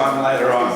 time later on.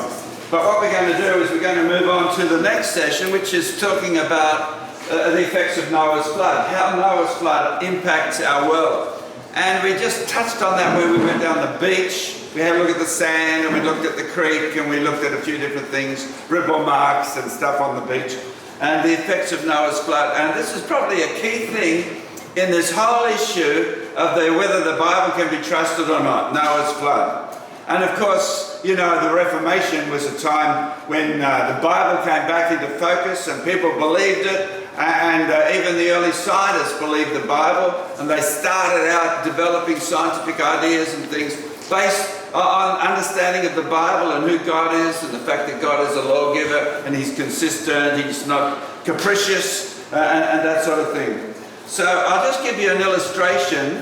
But what we're going to do is we're going to move on to the next session, which is talking about the effects of Noah's flood, how Noah's flood impacts our world. And we just touched on that when we went down the beach. We had a look at the sand, and we looked at the creek, and we looked at a few different things, ripple marks and stuff on the beach, and the effects of Noah's flood. And this is probably a key thing in this whole issue of whether the Bible can be trusted or not, Noah's flood. And of course, you know, the Reformation was a time when the Bible came back into focus and people believed it. And even the early scientists believed the Bible, and they started out developing scientific ideas and things based on understanding of the Bible and who God is, and the fact that God is a lawgiver and He's consistent, He's not capricious, and that sort of thing. So I'll just give you an illustration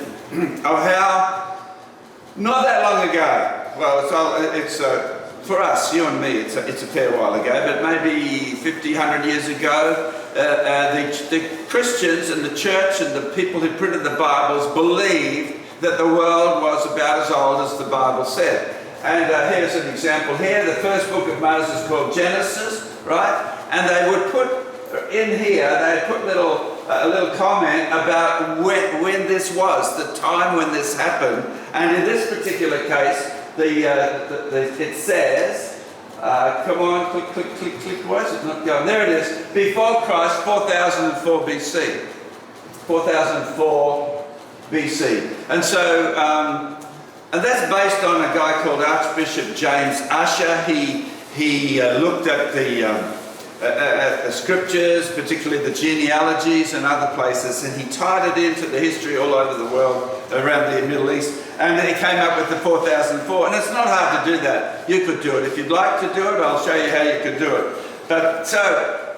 of how, not that long ago, well, it's for us, you and me, it's a fair while ago, but maybe 50, 100 years ago, the Christians and the church and the people who printed the Bibles believed that the world was about as old as the Bible said. And here's an example here, the first book of Moses called Genesis, right? And they would put in here, they'd put a little comment about when this was, the time when this happened. And in this particular case, it says, come on, click, why is it not going? There it is, before Christ, 4004 BC. 4004 BC. And so, and that's based on a guy called Archbishop James Ussher. He looked at the scriptures, particularly the genealogies and other places, and he tied it into the history all over the world, around the Middle East, and then he came up with the 4004. And it's not hard to do that. You could do it. If you'd like to do it, I'll show you how you could do it. But so,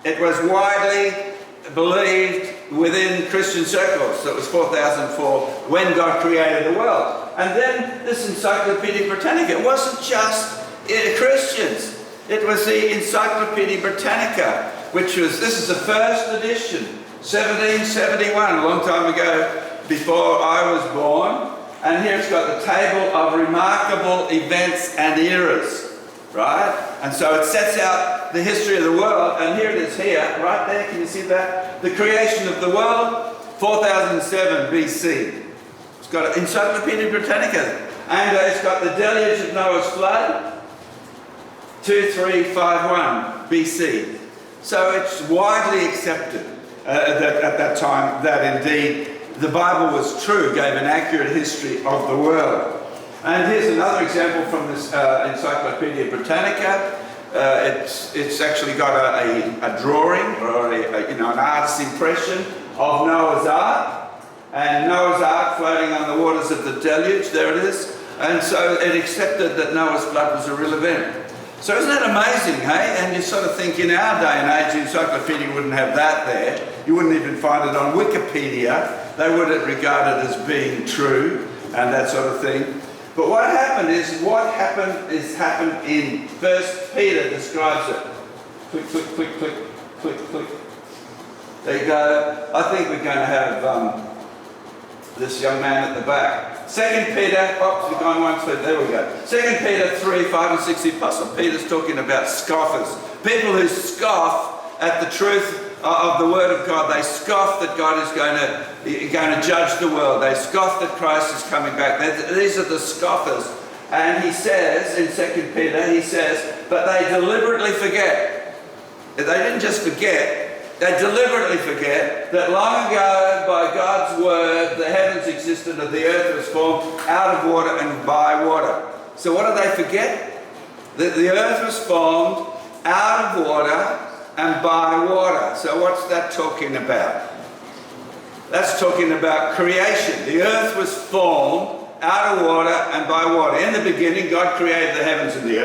it was widely believed within Christian circles that it was 4004 when God created the world. And then this Encyclopedia Britannica, it wasn't just Christians. It was the Encyclopedia Britannica, which was, this is the first edition, 1771, a long time ago, before I was born. And here it's got the table of remarkable events and eras, right? And so it sets out the history of the world, and here it is here, right there, can you see that? The creation of the world, 4007 BC. It's got Encyclopedia Britannica, and it's got the deluge of Noah's flood, 2351 BC. So it's widely accepted at that time that indeed the Bible was true, gave an accurate history of the world. And here's another example from this Encyclopedia Britannica. It's actually got a drawing or an artist's impression of Noah's Ark, and Noah's Ark floating on the waters of the deluge. There it is. And so it accepted that Noah's flood was a real event. So isn't that amazing, hey? And you sort of think in our day and age, the encyclopedia wouldn't have that there. You wouldn't even find it on Wikipedia. They wouldn't regard it as being true and that sort of thing. But what happened in 1 Peter describes it. Click, click, click, click, click, click. There you go. I think we're going to have this young man at the back. 2 Peter, we've gone one foot, there we go. 2 Peter 3, 5 and 6, the Apostle Peter's talking about scoffers. People who scoff at the truth of the Word of God. They scoff that God is going to judge the world. They scoff that Christ is coming back. These are the scoffers. And he says, in 2 Peter, he says, but they deliberately forget. They didn't just forget, they deliberately forget that long ago, by God's word, the heavens existed and the earth was formed out of water and by water. So what do they forget? That the earth was formed out of water and by water. So what's that talking about? That's talking about creation. The earth was formed out of water and by water. In the beginning, God created the heavens and the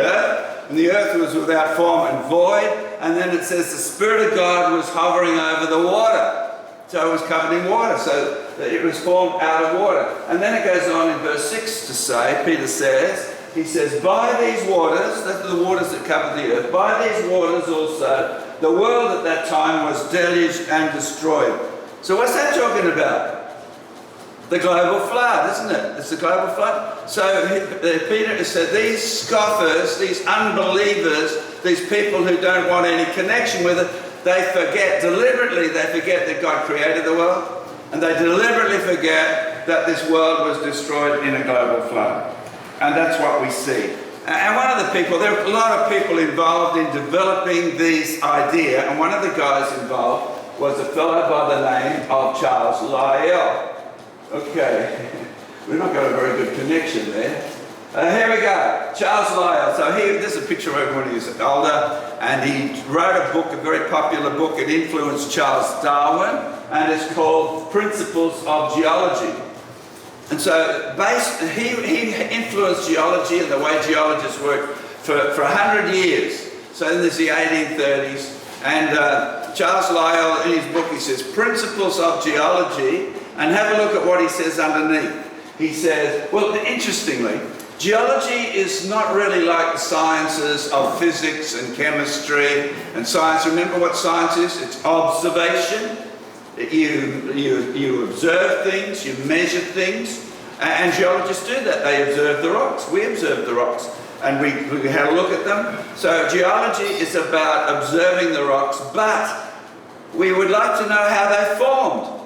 earth was without form and void, and then it says the Spirit of God was hovering over the water. So it was covered in water, so it was formed out of water. And then it goes on in verse 6 to say, Peter says, he says, by these waters, that's the waters that covered the earth, by these waters also, the world at that time was deluged and destroyed. So what's that talking about? The global flood, isn't it? It's the global flood. So Peter said, these scoffers, these unbelievers, these people who don't want any connection with it, they forget, deliberately they forget that God created the world, and they deliberately forget that this world was destroyed in a global flood. And that's what we see. And one of the people, there are a lot of people involved in developing this idea, and one of the guys involved was a fellow by the name of Charles Lyell. Okay, we've not got a very good connection there. Here we go, Charles Lyell. So this is a picture of him when he was older, and he wrote a book, a very popular book. It influenced Charles Darwin, and it's called Principles of Geology. And so he influenced geology and the way geologists work for 100 years. So in the 1830s, and Charles Lyell, in his book, he says, Principles of Geology, and have a look at what he says underneath. He says, well, interestingly, geology is not really like the sciences of physics and chemistry and science. Remember what science is? It's observation. You observe things, you measure things, and geologists do that. They observe the rocks. We observe the rocks, and we had a look at them. So geology is about observing the rocks, but we would like to know how they formed.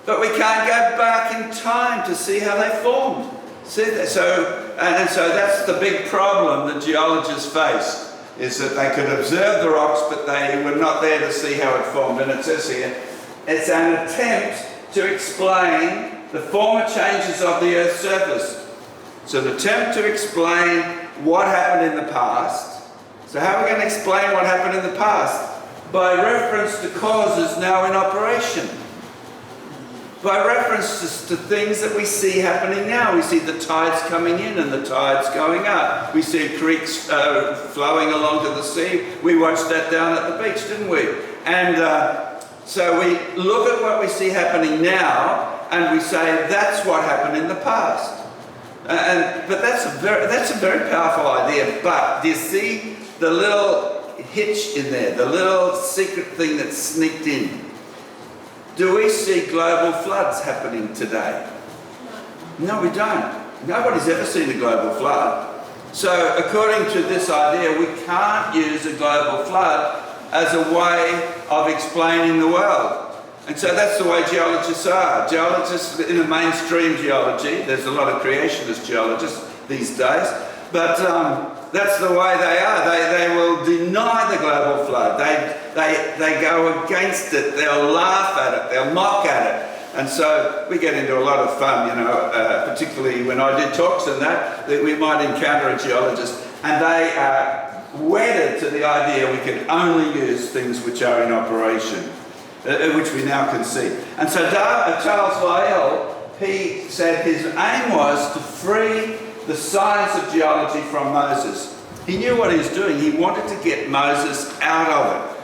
But we can't go back in time to see how they formed. So that's the big problem that geologists face, is that they could observe the rocks, but they were not there to see how it formed. And it says here, it's an attempt to explain the former changes of the Earth's surface. It's an attempt to explain what happened in the past. So how are we going to explain what happened in the past? By reference to causes now in operation. By reference to things that we see happening now. We see the tides coming in and the tides going up. We see creeks flowing along to the sea. We watched that down at the beach, didn't we? And so we look at what we see happening now, and we say that's what happened in the past. But that's a very powerful idea. But do you see the little hitch in there, the little secret thing that's sneaked in? Do we see global floods happening today? No, we don't. Nobody's ever seen a global flood. So according to this idea, we can't use a global flood as a way of explaining the world. And so that's the way geologists are. Geologists in the mainstream geology, there's a lot of creationist geologists these days, but that's the way they are. They will deny the global flood. They go against it. They'll laugh at it. They'll mock at it. And so we get into a lot of fun, particularly when I do talks and that we might encounter a geologist, and they are wedded to the idea we can only use things which are in operation, which we now can see. And so Charles Lyell, he said his aim was to free the science of geology from Moses. He knew what he was doing. He wanted to get Moses out of it.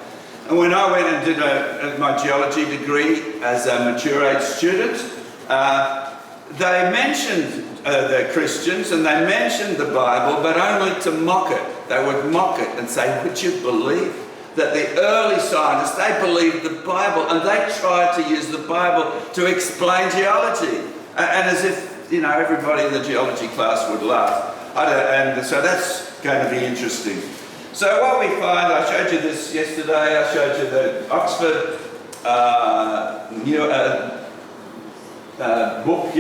And when I went and did my geology degree as a mature age student, they mentioned the Christians and they mentioned the Bible, but only to mock it. They would mock it and say, would you believe that the early scientists, they believed the Bible, and they tried to use the Bible to explain geology. And as if, everybody in the geology class would laugh. And so that's going to be interesting. So what we find, I showed you this yesterday, I showed you the Oxford book,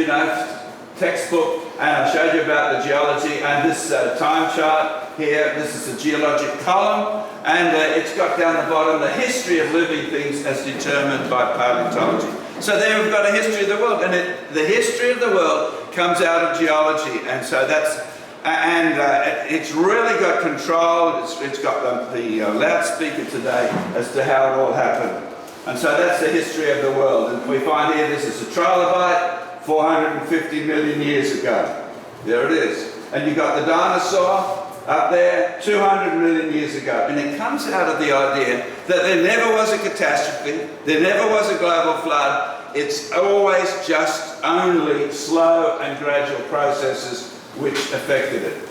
textbook, and I showed you about the geology, and this time chart here, this is a geologic column, and it's got down the bottom the history of living things as determined by paleontology. So there we've got a history of the world, and the history of the world comes out of geology, and so that's, it's really got control. It's got the loudspeaker today as to how it all happened. And so that's the history of the world. And we find here this is a trilobite 450 million years ago. There it is. And you've got the dinosaur up there 200 million years ago. And it comes out of the idea that there never was a catastrophe, there never was a global flood. It's always just only slow and gradual processes which affected it.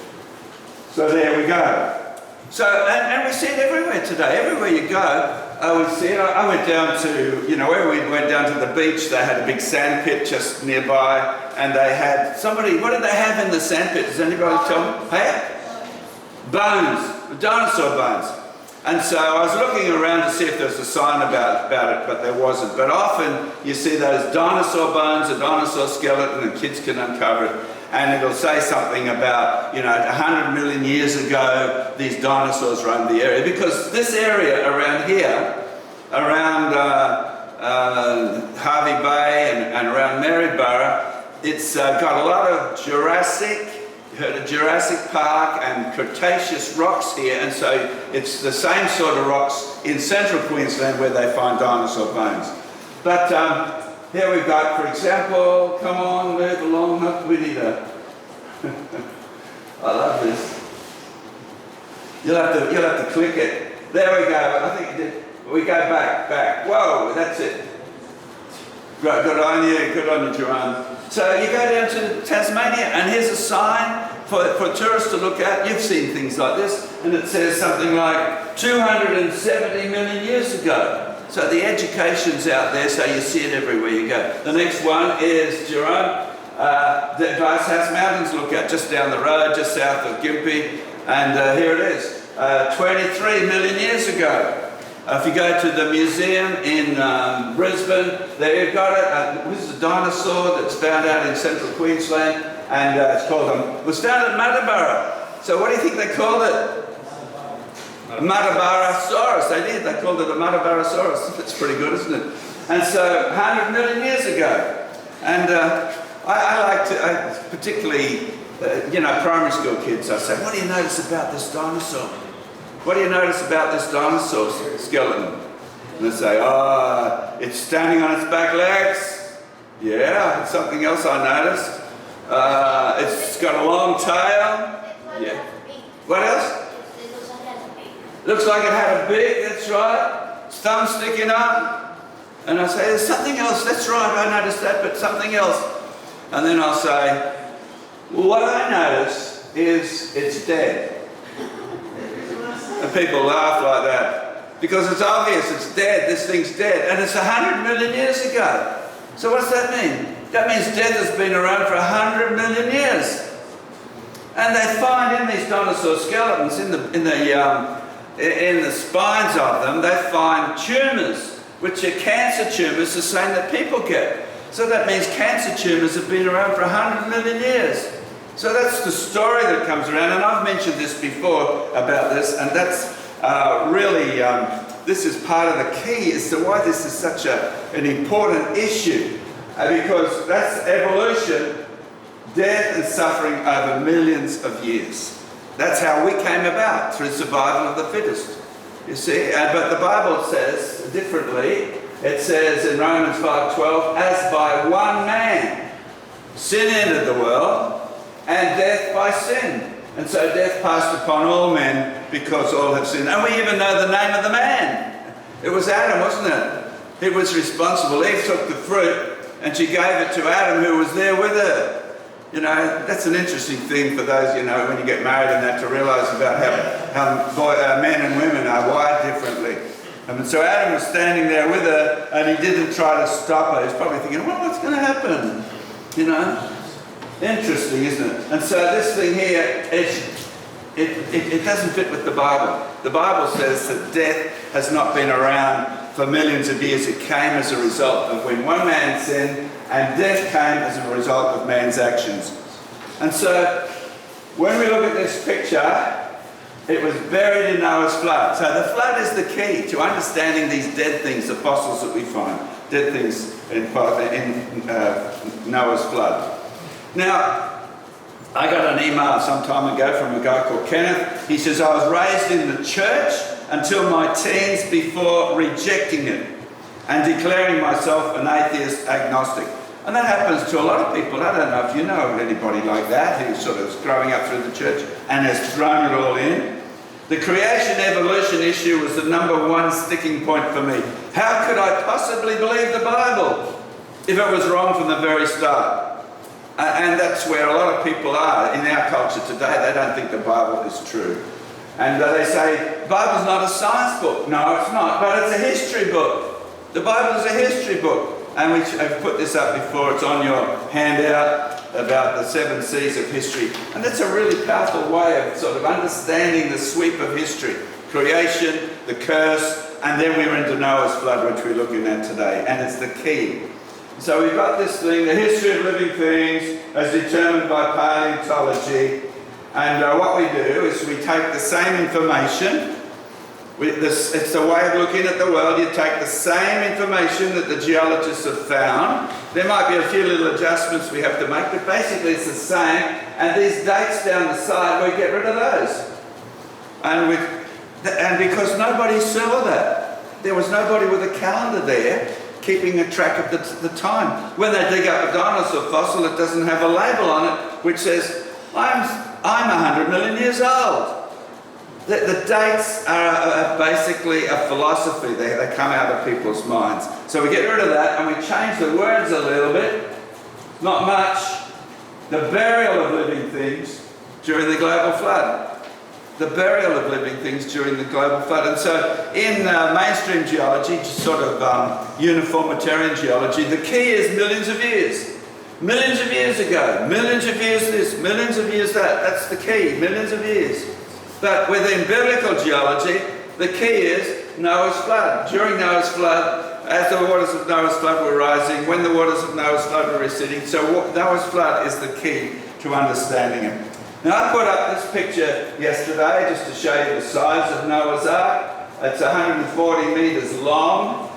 So there we go. So, and we see it everywhere today. Everywhere you go, we see it. I went down to, where we went down to the beach, they had a big sand pit just nearby, and they had what did they have in the sand pit? Does anybody tell me? Hey? Bones, dinosaur bones. And so I was looking around to see if there was a sign about it, but there wasn't. But often you see those dinosaur bones, a dinosaur skeleton, and kids can uncover it. And it'll say something about, 100 million years ago, these dinosaurs roamed the area. Because this area around here, around Harvey Bay and around Maryborough, it's got a lot of Jurassic, you heard of Jurassic Park and Cretaceous rocks here. And so it's the same sort of rocks in central Queensland where they find dinosaur bones. But here we've got, for example, come on, move along, not Winnie the. I love this. You'll have to click it. There we go. I think you did. We go back. Whoa, that's it. Right, good on you, Jerome. So you go down to Tasmania, and here's a sign for tourists to look at. You've seen things like this, and it says something like 270 million years ago. So the education's out there, so you see it everywhere you go. The next one is, Jerome, the Glasshouse Mountains look at, just down the road, just south of Gympie. And here it is, 23 million years ago. If you go to the museum in Brisbane, there you've got it. This is a dinosaur that's found out in central Queensland, and it's called, it was found at Muttaburra. So what do you think they called it? Muttaburrasaurus. They did. They called it a Muttaburrasaurus. It's pretty good, isn't it? And so 100 million years ago. And I like to, particularly, primary school kids, I say, what do you notice about this dinosaur? What do you notice about this dinosaur skeleton? And they say, it's standing on its back legs. Yeah, something else I noticed. It's got a long tail. Yeah. What else? Looks like it had a beak, that's right. Thumb sticking up. And I say, there's something else, that's right, I noticed that, but something else. And then I'll say, well, what I notice is it's dead. And people laugh like that. Because it's obvious, it's dead, this thing's dead. And it's 100 million years ago. So what's that mean? That means death has been around for 100 million years. And they find in these dinosaur skeletons, in the spines of them, they find tumours, which are cancer tumours, the same that people get. So that means cancer tumours have been around for 100 million years. So that's the story that comes around, and I've mentioned this before about this, and that's really, this is part of the key as to why this is such an important issue, because that's evolution, death and suffering over millions of years. That's how we came about, through survival of the fittest. You see, but the Bible says differently. It says in Romans 5:12, as by one man sin entered the world, and death by sin. And so death passed upon all men because all have sinned. And we even know the name of the man. It was Adam, wasn't it? He was responsible. Eve took the fruit and she gave it to Adam, who was there with her. That's an interesting thing for those, when you get married and that, to realise about how men and women are wired differently. And so Adam was standing there with her, and he didn't try to stop her. He's probably thinking, well, what's going to happen? Interesting, isn't it? And so this thing here, it doesn't fit with the Bible. The Bible says that death has not been around for millions of years. It came as a result of when one man sinned, and death came as a result of man's actions. And so when we look at this picture, it was buried in Noah's flood. So the flood is the key to understanding these dead things, the fossils that we find, dead things in Noah's flood. Now, I got an email some time ago from a guy called Kenneth. He says, I was raised in the church until my teens before rejecting it and declaring myself an atheist agnostic. And that happens to a lot of people. I don't know if you know of anybody like that who sort of is growing up through the church and has thrown it all in. The creation-evolution issue was the number one sticking point for me. How could I possibly believe the Bible if it was wrong from the very start? And that's where a lot of people are in our culture today. They don't think the Bible is true. And they say, the Bible's not a science book. No, it's not, but it's a history book. The Bible is a history book. And I've put this up before, it's on your handout, about the 7 C's of history. And that's a really powerful way of sort of understanding the sweep of history. Creation, the curse, and then we're into Noah's flood, which we're looking at today. And it's the key. So we've got this thing, the history of living things as determined by paleontology. And what we do is we take the same information. It's a way of looking at the world. You take the same information that the geologists have found. There might be a few little adjustments we have to make, but basically it's the same. And these dates down the side, we get rid of those. And because nobody saw that. There was nobody with a calendar there keeping a track of the time. When they dig up a dinosaur fossil, it doesn't have a label on it which says, I'm 100 million years old. The dates are basically a philosophy. They come out of people's minds. So we get rid of that and we change the words a little bit. Not much. The burial of living things during the global flood. The burial of living things during the global flood. And so in mainstream geology, just sort of uniformitarian geology, the key is millions of years. Millions of years ago, millions of years this, millions of years that. That's the key, millions of years. But within biblical geology, the key is Noah's flood. During Noah's flood, as the waters of Noah's flood were rising, when the waters of Noah's flood were receding. So Noah's flood is the key to understanding it. Now I put up this picture yesterday just to show you the size of Noah's Ark. It's 140 metres long.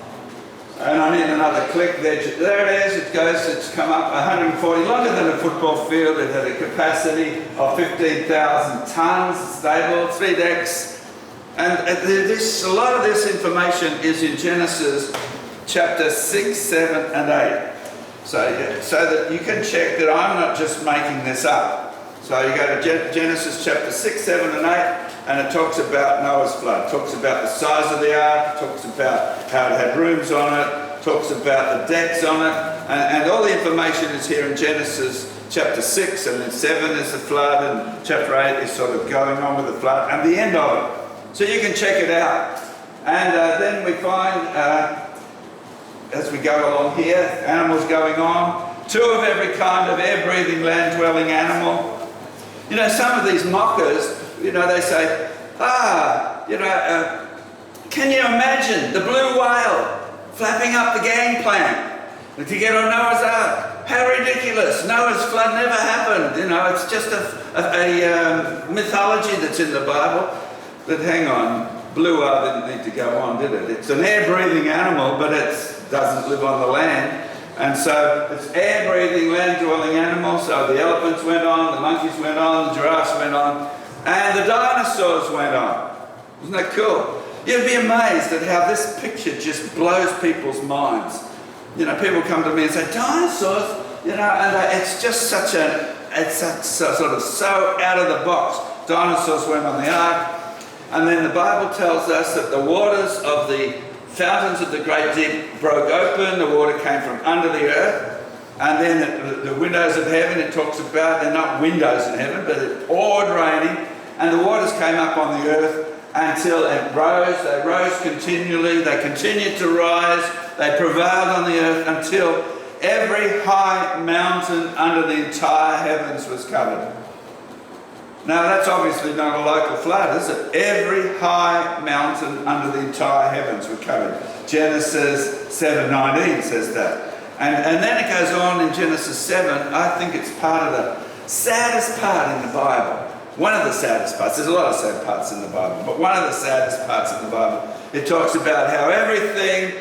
And I need another click there. There it is, it goes, it's come up 140, longer than a football field. It had a capacity of 15,000 tonnes, stable, 3 decks. And a lot of this information is in Genesis chapter 6, 7 and 8. So that you can check that I'm not just making this up. So you go to Genesis chapter 6, 7 and 8, and it talks about Noah's flood. It talks about the size of the ark, it talks about how it had rooms on it, talks about the decks on it, and all the information is here in Genesis chapter 6, and then 7 is the flood, and chapter 8 is sort of going on with the flood, and the end of it. So you can check it out. And then we find, as we go along here, animals going on, 2 of every kind of air-breathing, land-dwelling animal. You know, some of these mockers, you know, they say, can you imagine the blue whale flapping up the gangplank to get on Noah's Ark? How ridiculous. Noah's flood never happened. You know, it's just a mythology that's in the Bible. But hang on, blue whale didn't need to go on, did it? It's an air-breathing animal, but it doesn't live on the land. And so it's air-breathing, land-dwelling animals. So the elephants went on, the monkeys went on, the giraffes went on, and the dinosaurs went on. Isn't that cool? You'd be amazed at how this picture just blows people's minds. You know, people come to me and say, dinosaurs, you know, and it's just such sort of so out of the box. Dinosaurs went on the ark, and then the Bible tells us that the waters of the fountains of the great deep broke open, the water came from under the earth, and then the windows of heaven, it talks about, they're not windows in heaven, but it poured raining, and the waters came up on the earth until it rose. They rose continually, they continued to rise, they prevailed on the earth until every high mountain under the entire heavens was covered. Now that's obviously not a local flood, is it? Every high mountain under the entire heavens were covered. Genesis 7:19 says that. And then it goes on in Genesis 7, I think it's part of the saddest part in the Bible. One of the saddest parts. There's a lot of sad parts in the Bible, but one of the saddest parts in the Bible. It talks about how everything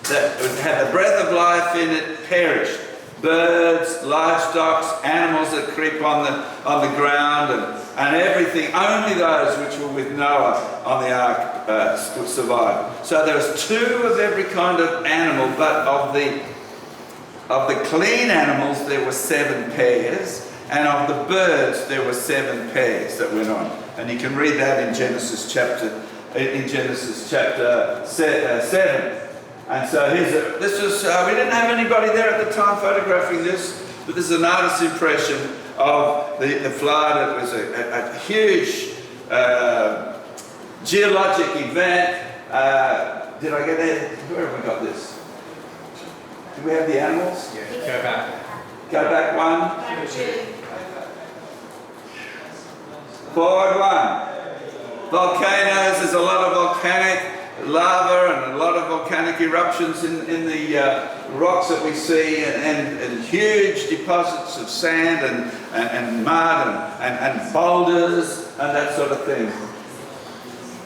that had the breath of life in it perished. Birds, livestock, animals that creep on the ground, and everything. Only those which were with Noah on the ark survived. So there was 2 of every kind of animal, but of the clean animals there were 7 pairs, and of the birds there were 7 pairs that went on. And you can read that in Genesis chapter 7. And so this was, we didn't have anybody there at the time photographing this, but this is an artist's impression of the flood. It was a huge geologic event. Did I get there? Where have we got this? Do we have the animals? Yeah, go back. Go back one. Forward one. Volcanoes, there's a lot of volcanic lava and a lot of volcanic eruptions in the rocks that we see, and huge deposits of sand and mud and boulders and that sort of thing.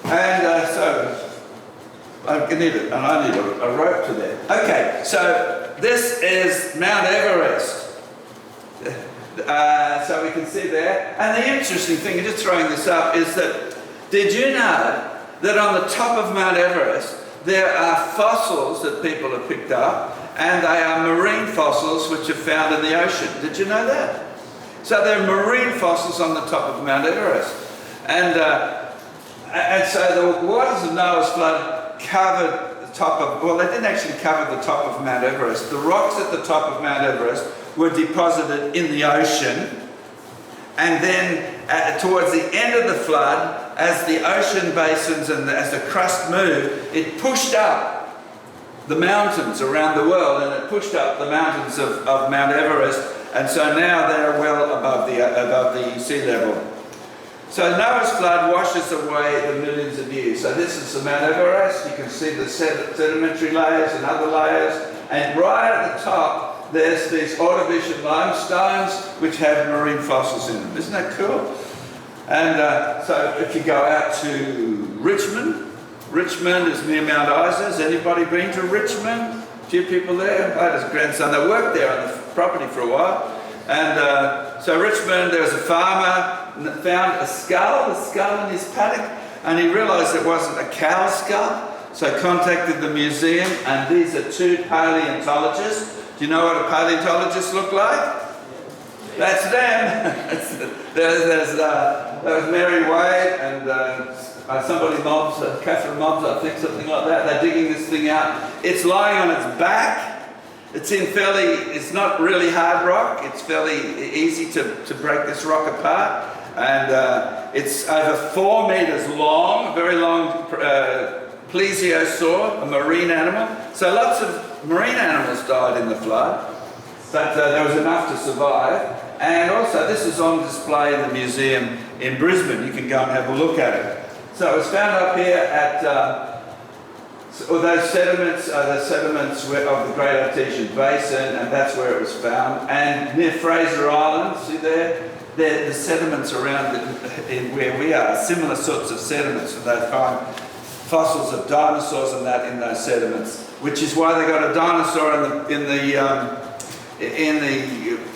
And so I need a rope to there. Okay, so this is Mount Everest. So we can see there. And the interesting thing, just throwing this up, is that did you know that on the top of Mount Everest there are fossils that people have picked up, and they are marine fossils which are found in the ocean? Did you know that? So there are marine fossils on the top of Mount Everest. And so the waters of Noah's flood covered the top of, well, they didn't actually cover the top of Mount Everest. The rocks at the top of Mount Everest were deposited in the ocean, and then towards the end of the flood, as the ocean basins and as the crust moved, it pushed up the mountains around the world, and it pushed up the mountains of Mount Everest, and so now they're well above the sea level. So Noah's flood washes away the millions of years. So this is the Mount Everest. You can see the sedimentary layers and other layers, and right at the top there's these Ordovician limestones which have marine fossils in them. Isn't that cool? And so if you go out to Richmond, Richmond is near Mount Isa. Has anybody been to Richmond? A few people there. I had his grandson. They worked there on the property for a while. And so Richmond, there was a farmer found a skull in his paddock, and he realised it wasn't a cow skull. So contacted the museum, and these are two paleontologists. Do you know what a paleontologist look like? That's them. That was Mary Wade and somebody Mobbs, Catherine Mobbs, I think, something like that. They're digging this thing out. It's lying on its back. It's not really hard rock. It's fairly easy to break this rock apart. And it's over 4 meters long, very long plesiosaur, a marine animal. So lots of marine animals died in the flood, but there was enough to survive. And also this is on display in the museum in Brisbane. You can go and have a look at it. So it was found up here at, those sediments are the sediments of the Great Artesian Basin, and that's where it was found. And near Fraser Island, see there? The sediments around where we are, similar sorts of sediments, and they find fossils of dinosaurs and that in those sediments, which is why they got a dinosaur in the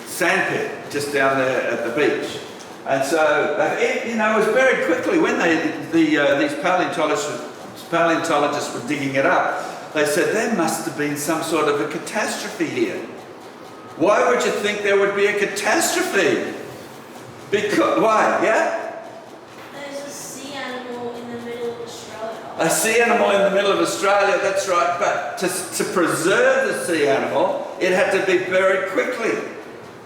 sandpit just down there at the beach. And so it was buried quickly when these paleontologists were digging it up. They said there must have been some sort of a catastrophe here. Why would you think there would be a catastrophe? Because why? Yeah? There's a sea animal in the middle of Australia. A sea animal in the middle of Australia, that's right. But to preserve the sea animal, it had to be buried quickly.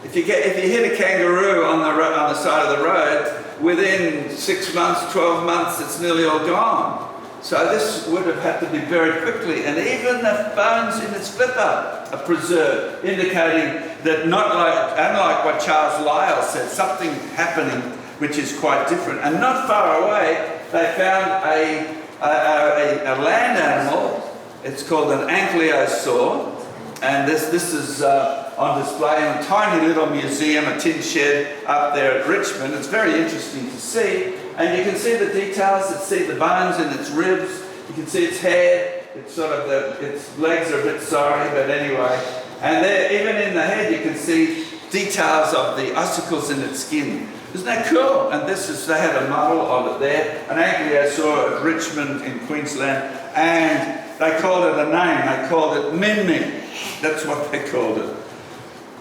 If you hit a kangaroo on the side of the road, within 6 months, 12 months, it's nearly all gone. So this would have had to be buried quickly, and even the bones in its flipper are preserved, indicating that unlike what Charles Lyell said, something happening which is quite different. And not far away, they found a land animal. It's called an ankylosaur, and this is on display in a tiny little museum, a tin shed up there at Richmond. It's very interesting to see, and you can see the details. You see the bones in its ribs. You can see its head. It's sort of its legs are a bit sorry, but anyway. And there, even in the head, you can see details of the ossicles in its skin. Isn't that cool? And they had a model of it there, an ankylosaur at Richmond in Queensland, and they called it a name. They called it Min Min. That's what they called it.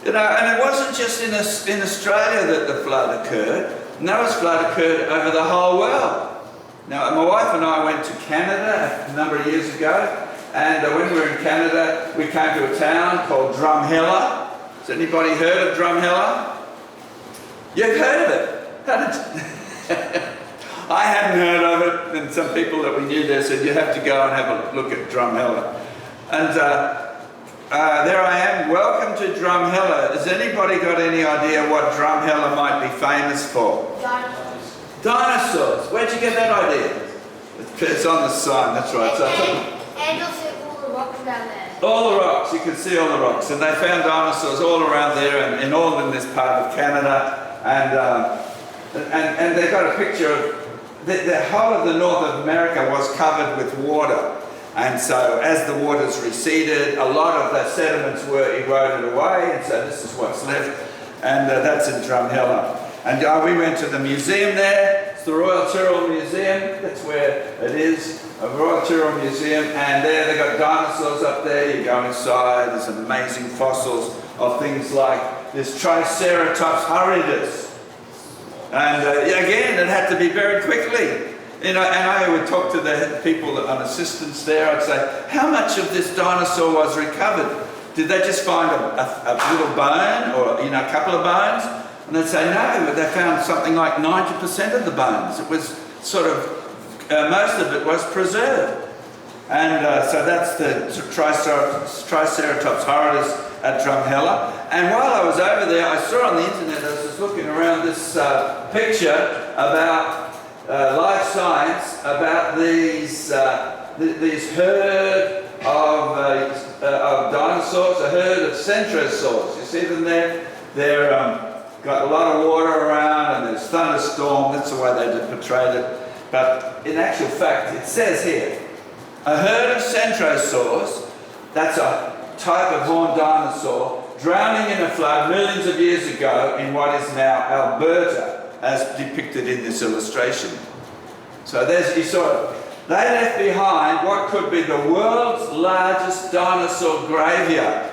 And it wasn't just in Australia that the flood occurred. Noah's flood occurred over the whole world. Now, my wife and I went to Canada a number of years ago, and when we were in Canada, we came to a town called Drumheller. Has anybody heard of Drumheller? You've heard of it? I hadn't heard of it. and some people that we knew there said, you have to go and have a look at Drumheller. And there I am, welcome to Drumheller. Has anybody got any idea what Drumheller might be famous for? Dinosaurs. Dinosaurs. Where'd you get that idea? It's on the sign, that's right. And also all the rocks down there. All the rocks, you can see all the rocks. And they found dinosaurs all around there and all in this part of Canada. And they got a picture of the whole of the North of America was covered with water. And so as the waters receded, a lot of the sediments were eroded away, and so this is what's left. And that's in Drumheller. And we went to the museum there. It's the Royal Tyrrell Museum. That's where it is, a Royal Tyrrell Museum. And there they got dinosaurs up there. You go inside, there's amazing fossils of things like this Triceratops horridus. And again, it had to be buried quickly. You know, and I would talk to the people on assistance there. I'd say, how much of this dinosaur was recovered? Did they just find a little bone or, you know, a couple of bones? And they'd say, no, they found something like 90% of the bones. It was sort of, most of it was preserved. And so that's the Triceratops horridus at Drumheller. And while I was over there, I saw on the internet, I was just looking around this picture about life science, about these herd of dinosaurs, a herd of centrosaurs. You see them there? They're got a lot of water around and there's thunderstorm. That's the way they portrayed it. But in actual fact, it says here, a herd of centrosaurs, that's a type of horned dinosaur, drowning in a flood millions of years ago in what is now Alberta, as depicted in this illustration. So there's, you saw it. They left behind what could be the world's largest dinosaur graveyard.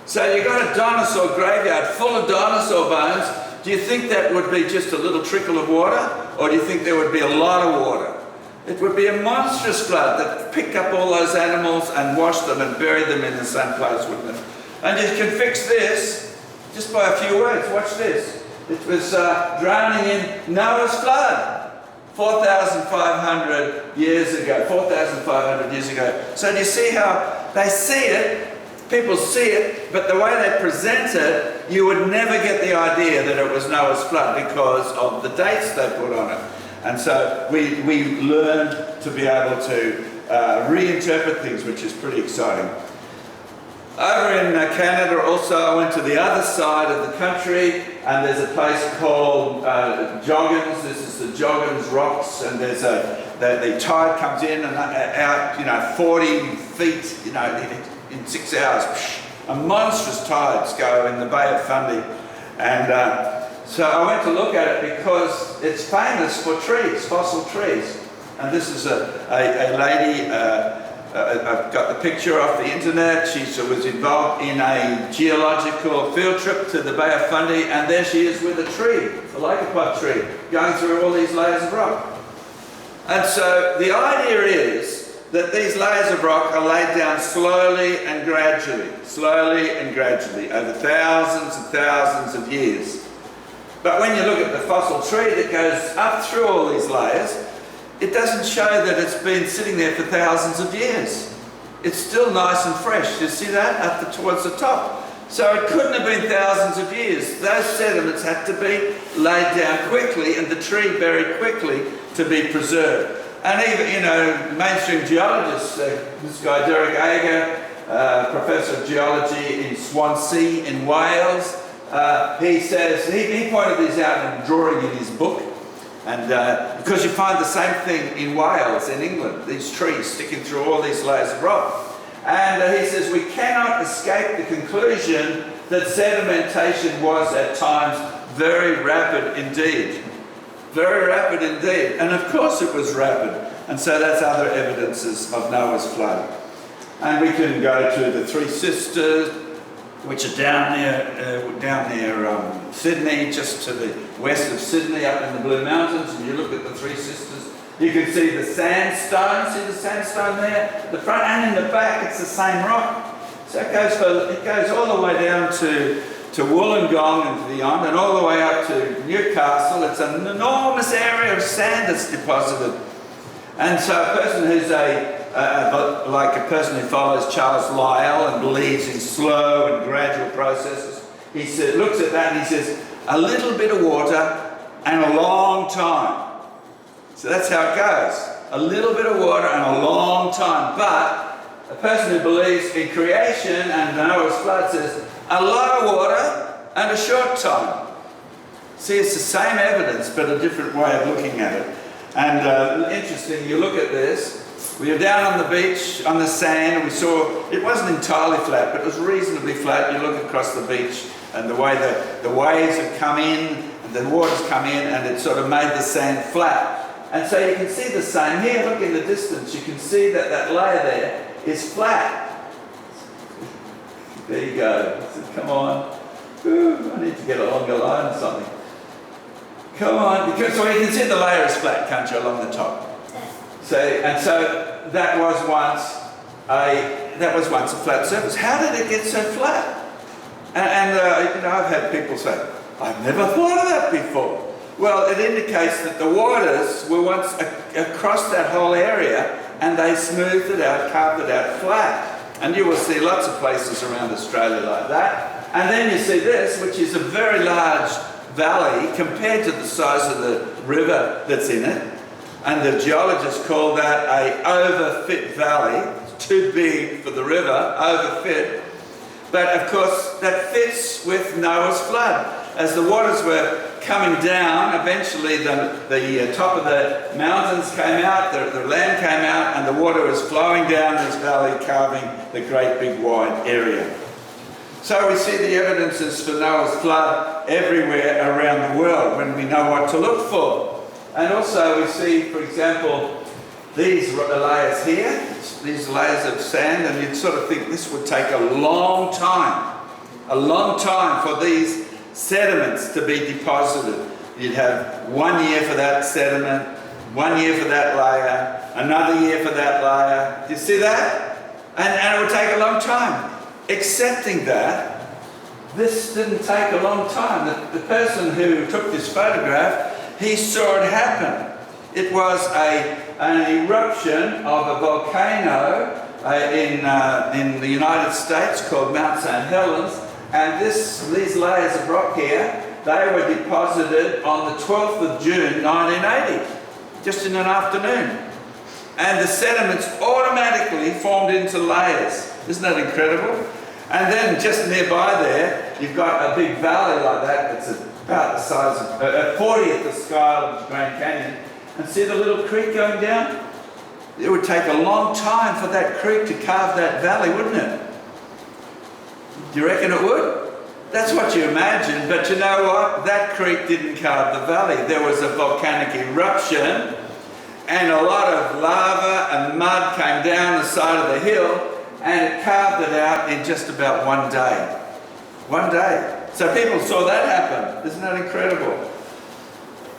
So you've got a dinosaur graveyard full of dinosaur bones. Do you think that would be just a little trickle of water? Or do you think there would be a lot of water? It would be a monstrous flood that pick up all those animals and wash them and bury them in the same place with them. And you can fix this just by a few words. Watch this. It was drowning in Noah's flood 4,500 years ago. 4,500 years ago. So do you see how they see it? People see it, but the way they present it, you would never get the idea that it was Noah's flood because of the dates they put on it. And so we learned to be able to reinterpret things, which is pretty exciting. Over in Canada also, I went to the other side of the country, and there's a place called Joggins. This is the Joggins Rocks, and there's the tide comes in and out, you know, 40 feet, you know, in 6 hours. A monstrous tides go in the Bay of Fundy, and so I went to look at it because it's famous for trees, fossil trees. And this is a lady. I've got the picture off the internet. She was involved in a geological field trip to the Bay of Fundy, and there she is with a tree, a lycopod tree, going through all these layers of rock. And so the idea is that these layers of rock are laid down slowly and gradually over thousands and thousands of years. But when you look at the fossil tree that goes up through all these layers, it doesn't show that it's been sitting there for thousands of years. It's still nice and fresh. You see that up towards the top? So it couldn't have been thousands of years. Those sediments had to be laid down quickly and the tree buried quickly to be preserved. And even, you know, mainstream geologists, this guy Derek Ager, professor of geology in Swansea in Wales, he says, he pointed these out in a drawing in his book. And because you find the same thing in Wales, in England, these trees sticking through all these layers of rock. And he says, we cannot escape the conclusion that sedimentation was at times very rapid indeed. Very rapid indeed. And of course it was rapid. And so that's other evidences of Noah's flood. And we can go to the Three Sisters, which are down near Sydney, just to the west of Sydney, up in the Blue Mountains. And you look at the Three Sisters, you can see the sandstone. See the sandstone there? The front and in the back, it's the same rock. So it goes all the way down to Wollongong and beyond, and all the way up to Newcastle. It's an enormous area of sand that's deposited. And so a person who's like a person who follows Charles Lyell and believes in slow and gradual processes, he looks at that and he says, a little bit of water and a long time. So that's how it goes. A little bit of water and a long time. But a person who believes in creation and Noah's flood says, a lot of water and a short time. See, it's the same evidence, but a different way of looking at it. And interesting, you look at this. We were down on the beach, on the sand, and we saw, it wasn't entirely flat, but it was reasonably flat. You look across the beach, and the way the waves have come in, and the water's come in, and it sort of made the sand flat. And so you can see the same here. Look in the distance. You can see that that layer there is flat. There you go. Come on. Ooh, I need to get a longer line or something. Come on. Because so you can see the layer is flat, can't you, along the top? So that was once a flat surface. How did it get so flat? And you know, I've had people say, I've never thought of that before. Well, it indicates that the waters were once across that whole area and they smoothed it out, carved it out flat. And you will see lots of places around Australia like that. And then you see this, which is a very large valley compared to the size of the river that's in it. And the geologists call that an overfit valley. It's too big for the river, overfit. But of course, that fits with Noah's flood. As the waters were coming down, eventually the top of the mountains came out, the land came out, and the water was flowing down this valley, carving the great big wide area. So we see the evidences for Noah's flood everywhere around the world when we know what to look for. And also we see, for example, these layers here, these layers of sand, and you'd sort of think this would take a long time for these sediments to be deposited. You'd have 1 year for that sediment, 1 year for that layer, another year for that layer. Do you see that? And it would take a long time. Excepting that, this didn't take a long time. The person who took this photograph, he saw it happen. It was an eruption of a volcano in the United States called Mount St. Helens. And these layers of rock here, they were deposited on the 12th of June 1980, just in an afternoon. And the sediments automatically formed into layers. Isn't that incredible? And then just nearby there, you've got a big valley like that that's about the size of a 40th the scale of the Grand Canyon. And see the little creek going down? It would take a long time for that creek to carve that valley, wouldn't it? Do you reckon it would? That's what you imagine, but you know what? That creek didn't carve the valley. There was a volcanic eruption and a lot of lava and mud came down the side of the hill and it carved it out in just about 1 day. 1 day. So people saw that happen. Isn't that incredible?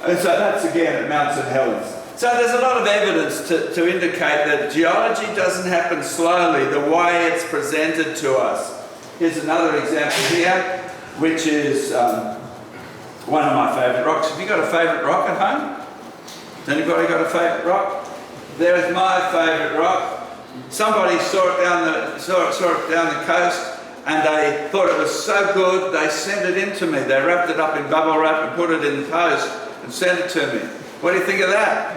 And so that's again at Mount St. Helens. So there's a lot of evidence to indicate that geology doesn't happen slowly the way it's presented to us. Here's another example here, which is one of my favourite rocks. Have you got a favourite rock at home? Has anybody got a favourite rock? There's my favourite rock. Somebody saw it down the coast and they thought it was so good they sent it in to me. They wrapped it up in bubble wrap and put it in the post and sent it to me. What do you think of that?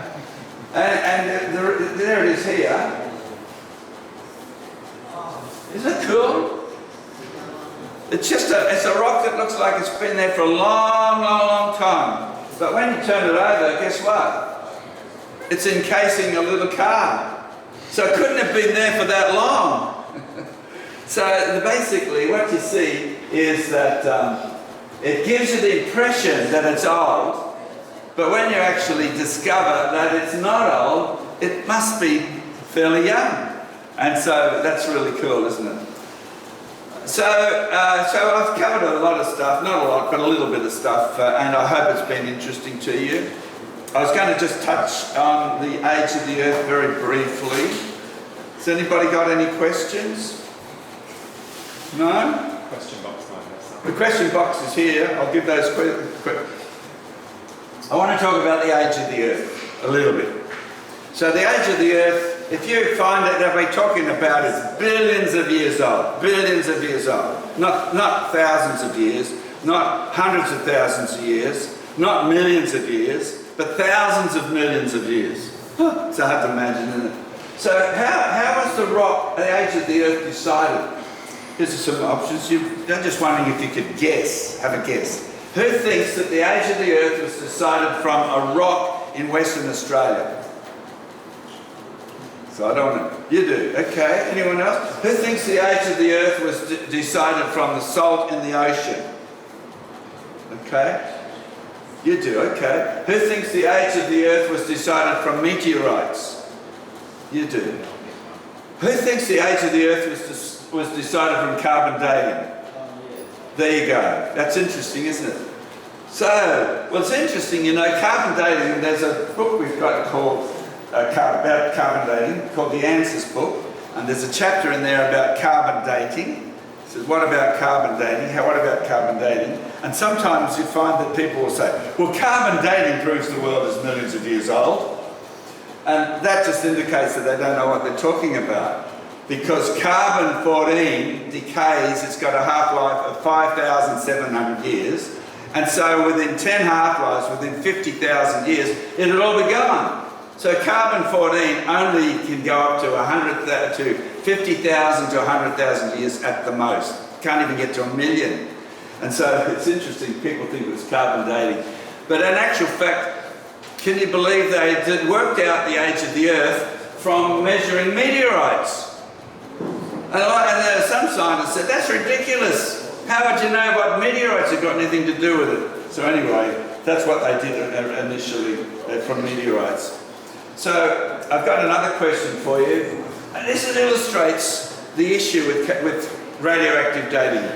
And there it is here. Isn't it cool? It's a rock that looks like it's been there for a long, long, long time. But when you turn it over, guess what? It's encasing a little car. So it couldn't have been there for that long. So basically what you see is that it gives you the impression that it's old, but when you actually discover that it's not old, it must be fairly young. And so that's really cool, isn't it? So I've covered a lot of stuff, not a lot, but a little bit of stuff, and I hope it's been interesting to you. I was going to just touch on the age of the earth very briefly. Has anybody got any questions? No? Question box might have something. The question box is here. I'll give those questions. I want to talk about the age of the earth a little bit. So the age of the Earth, if you find that we're talking about is billions of years old, not thousands of years, not hundreds of thousands of years, not millions of years, but thousands of millions of years. It's hard to imagine, isn't it? So how was the rock, the age of the Earth decided? Here's some options. I'm just wondering if you could guess, have a guess. Who thinks that the age of the Earth was decided from a rock in Western Australia? So I don't know. You do. Okay. Anyone else? Who thinks the age of the Earth was decided from the salt in the ocean? Okay. You do. Okay. Who thinks the age of the Earth was decided from meteorites? You do. Who thinks the age of the Earth was decided from carbon dating? There you go. That's interesting, isn't it? So, well, it's interesting, you know, carbon dating, there's a book we've got called about carbon dating, called the Answers book, and there's a chapter in there about carbon dating. It says, what about carbon dating? What about carbon dating? And sometimes you find that people will say, well, carbon dating proves the world is millions of years old. And that just indicates that they don't know what they're talking about. Because carbon-14 decays, it's got a half-life of 5,700 years. And so within 10 half-lives, within 50,000 years, it'll all be gone. So carbon-14 only can go up to 50,000 to 100,000 years at the most. Can't even get to 1 million. And so it's interesting, people think it was carbon dating. But in actual fact, can you believe they worked out the age of the Earth from measuring meteorites? And some scientists said, that's ridiculous. How would you know what meteorites have got anything to do with it? So anyway, that's what they did initially from meteorites. So I've got another question for you. And this illustrates the issue with radioactive dating.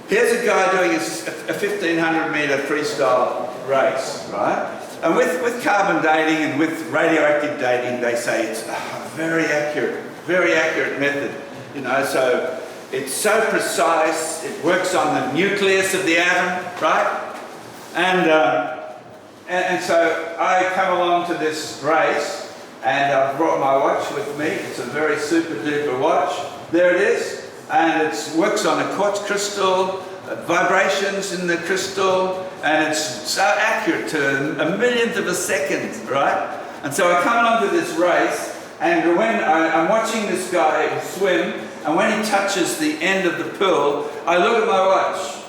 Here's a guy doing a 1,500 metre freestyle race, right? And with carbon dating and with radioactive dating, they say it's a very accurate method, you know, so it's so precise, it works on the nucleus of the atom, right? And so I come along to this race, and I've brought my watch with me. It's a very super duper watch. There it is, and it works on a quartz crystal, vibrations in the crystal, and it's so accurate to a millionth of a second, right? And so I come along to this race, and when I'm watching this guy swim, and when he touches the end of the pool, I look at my watch,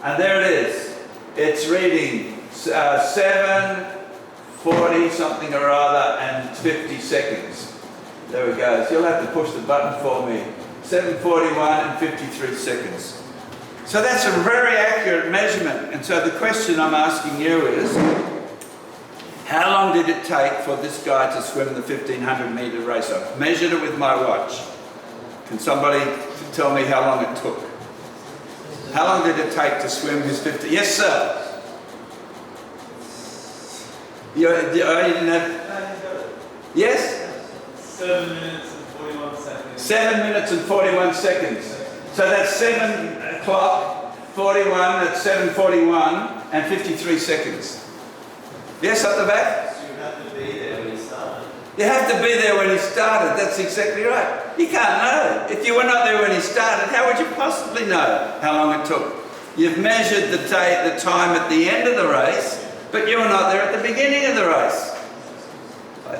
and there it is. It's reading 7:40 something or other and 50 seconds. There we go. So you'll have to push the button for me. 7:41 and 53 seconds. So that's a very accurate measurement. And so the question I'm asking you is, how long did it take for this guy to swim the 1,500 metre race? I've measured it with my watch. Can somebody tell me how long it took? How long did it take to swim his 50? Yes, sir. You didn't have... Yes? 7 minutes and 41 seconds. 7 minutes and 41 seconds. So that's 7 o'clock, 41, that's 7:41 and 53 seconds. Yes, up the back? So you have to be there when he started. You have to be there when he started, that's exactly right. You can't know. If you were not there when he started, how would you possibly know how long it took? You've measured the time at the end of the race, but you were not there at the beginning of the race.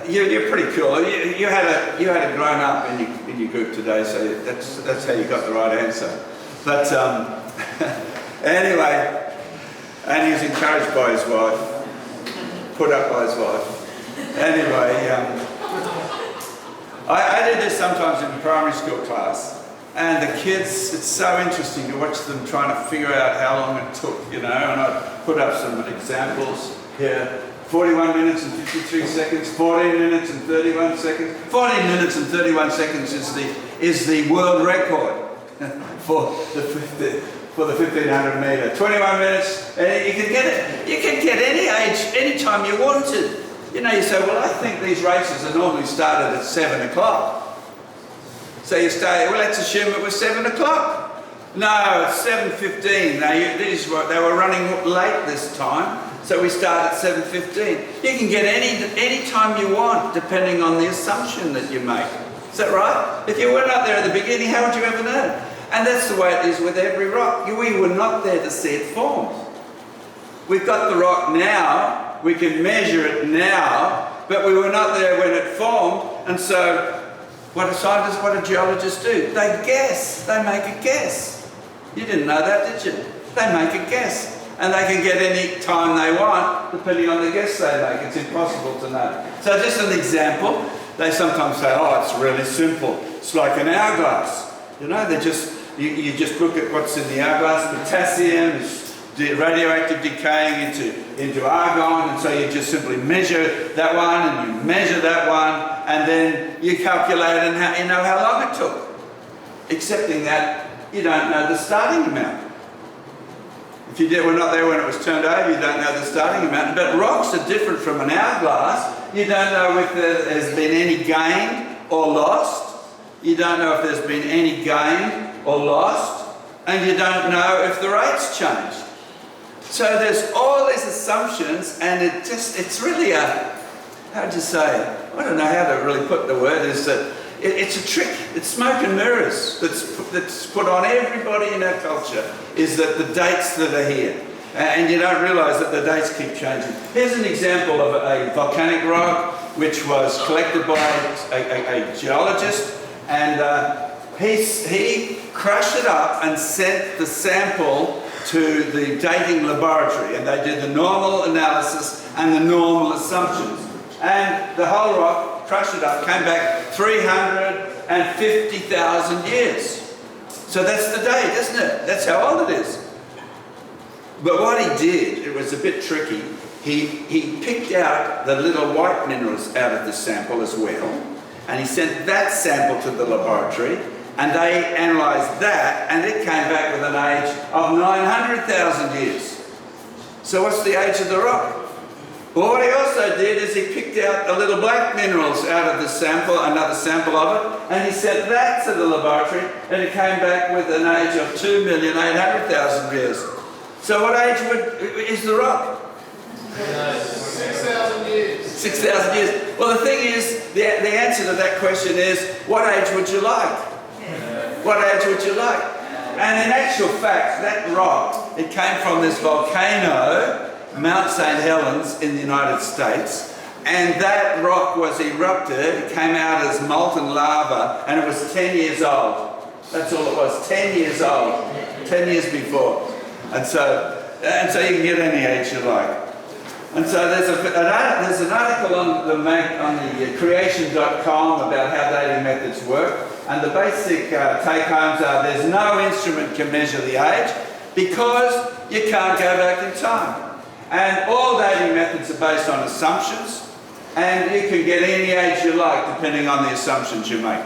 You're pretty cool. You had a grown up in your group today, so that's how you got the right answer. But anyway, and he was encouraged by his wife, put up by his wife. Anyway, I did this sometimes in primary school class, and the kids, it's so interesting to watch them trying to figure out how long it took, you know, and I put up some examples here. 41 minutes and 53 seconds, 14 minutes and 31 seconds. 14 minutes and 31 seconds is the world record for the 1,500 metre. 21 minutes, and you can get it. You can get any age, any time you wanted. You know, you say, well, I think these races are normally started at 7 o'clock. So you say, well, let's assume it was 7 o'clock. No, it's 7:15. They were running late this time. So we start at 7:15. You can get any time you want, depending on the assumption that you make. Is that right? If you weren't up there at the beginning, how would you ever know? And that's the way it is with every rock. We were not there to see it form. We've got the rock now, we can measure it now, but we were not there when it formed. And so what do scientists, what do geologists do? They guess, they make a guess. You didn't know that, did you? They make a guess. And they can get any time they want, depending on the guess they make. It's impossible to know. So just an example, they sometimes say, oh, it's really simple. It's like an hourglass. You know, you just look at what's in the hourglass. Potassium is radioactive decaying into argon, and so you just simply measure that one, and you measure that one, and then you calculate and you know how long it took. Excepting that you don't know the starting amount. If you were not there when it was turned over, you don't know the starting amount. But rocks are different from an hourglass. You don't know if there's been any gain or lost. You don't know if there's been any gain or lost. And you don't know if the rate's changed. So there's all these assumptions, and it's really how do you say? I don't know how to really put the word, is that it's a trick. It's smoke and mirrors that's put on everybody in our culture, is that the dates that are here. And you don't realise that the dates keep changing. Here's an example of a volcanic rock which was collected by a geologist, and he crushed it up and sent the sample to the dating laboratory, and they did the normal analysis and the normal assumptions. And the whole rock, crushed it up, came back 350,000 years. So that's the date, isn't it? That's how old it is. But what he did, it was a bit tricky. He picked out the little white minerals out of the sample as well, and he sent that sample to the laboratory, and they analysed that, and it came back with an age of 900,000 years. So what's the age of the rock? Well, what he also did is he picked out the little black minerals out of the sample, another sample of it, and he sent that to the laboratory, and it came back with an age of 2,800,000 years. So what age is the rock? 6,000 years. 6,000 years. Well, the thing is, the answer to that question is, what age would you like? What age would you like? And in actual fact, that rock, it came from this volcano, Mount St. Helens in the United States, and that rock was erupted, it came out as molten lava, and it was 10 years old. That's all it was, 10 years old, 10 years before. And so you can get any age you like. And so there's an article on the creation.com about how dating methods work, and the basic take-homes are there's no instrument can measure the age because you can't go back in time. And all dating methods are based on assumptions, and you can get any age you like depending on the assumptions you make,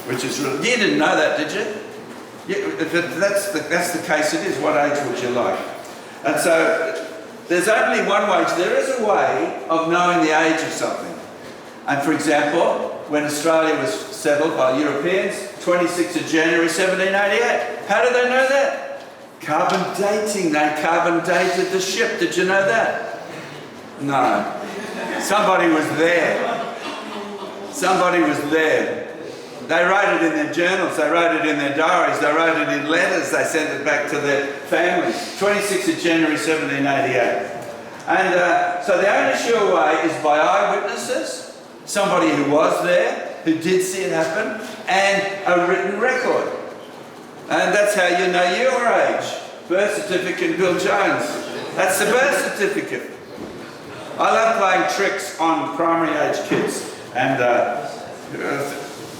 which is really, you didn't know that, did you? If that's the case, it is. What age would you like? And so there's only one way. There is a way of knowing the age of something. And for example, when Australia was settled by Europeans, 26th of January 1788. How did they know that? Carbon dating. They carbon dated the ship. Did you know that? No. Somebody was there. Somebody was there. They wrote it in their journals, they wrote it in their diaries, they wrote it in letters, they sent it back to their families. 26th of January 1788. And so the only sure way is by eyewitnesses, somebody who was there, who did see it happen, and a written record. And that's how you know your age. Birth certificate, Bill Jones. That's the birth certificate. I love playing tricks on primary age kids. And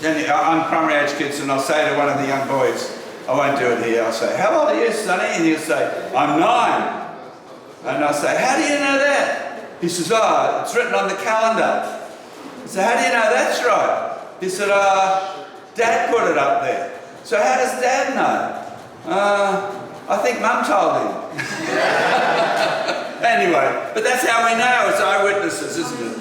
on primary age kids, and I'll say to one of the young boys, I won't do it here, I'll say, how old are you, Sonny? And he'll say, I'm 9. And I'll say, how do you know that? He says, oh, it's written on the calendar. I say, how do you know that's right? He said, Dad put it up there. So how does Dad know? I think Mum told him. Anyway, but that's how we know, it's eyewitnesses, isn't it?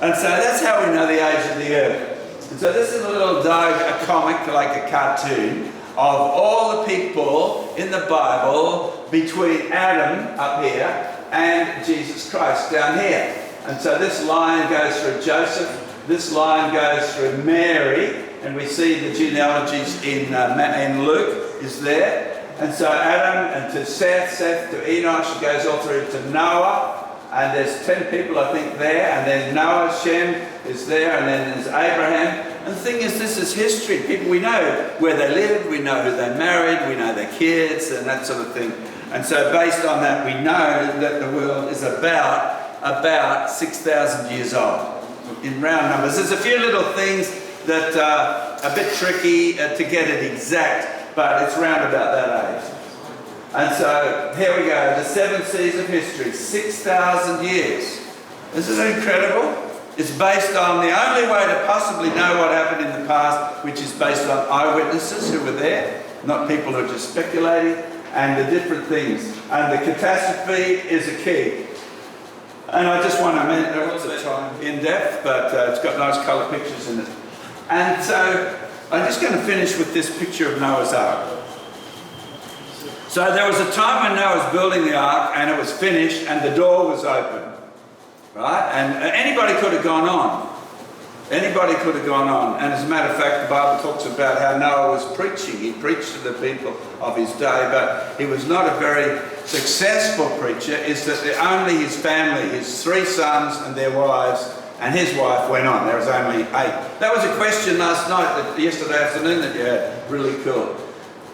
And so that's how we know the age of the earth. And so this is a little a comic, like a cartoon, of all the people in the Bible between Adam up here and Jesus Christ down here. And so this line goes through Joseph, this line goes through Mary, and we see the genealogies in Luke is there. And so Adam and to Seth, Seth to Enosh, goes all through to Noah. And there's 10 people, I think, there. And then Noah, Shem is there. And then there's Abraham. And the thing is, this is history. People, we know where they lived. We know who they married. We know their kids and that sort of thing. And so based on that, we know that the world is about 6,000 years old in round numbers. There's a few little things that are a bit tricky to get it exact, but it's round about that age. And so here we go, the 7 seas of history, 6,000 years. Isn't it incredible? It's based on the only way to possibly know what happened in the past, which is based on eyewitnesses who were there, not people who are just speculating, and the different things. And the catastrophe is a key. And I just want to mention, what's the time? In depth, but it's got nice colour pictures in it. And so I'm just going to finish with this picture of Noah's Ark. So there was a time when Noah was building the ark and it was finished and the door was open, right? And anybody could have gone on. Anybody could have gone on. And as a matter of fact, the Bible talks about how Noah was preaching. He preached to the people of his day, but he was not a very successful preacher. It's that only his family, his 3 sons and their wives, and his wife went on. There was only 8. That was a question last night, yesterday afternoon, that you had. Really cool.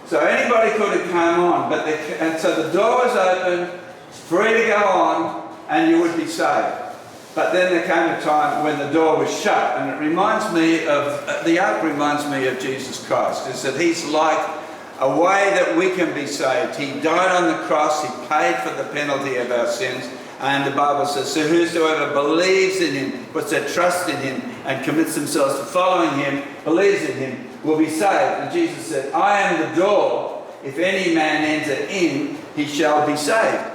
So anybody could have come on, and so the door was open, free to go on, and you would be saved. But then there came a time when the door was shut, and it reminds me of, the ark reminds me of Jesus Christ, is that he's like a way that we can be saved. He died on the cross, he paid for the penalty of our sins, and the Bible says, so whosoever believes in him, puts their trust in him, and commits themselves to following him, believes in him, will be saved. And Jesus said, I am the door. If any man enter in, he shall be saved.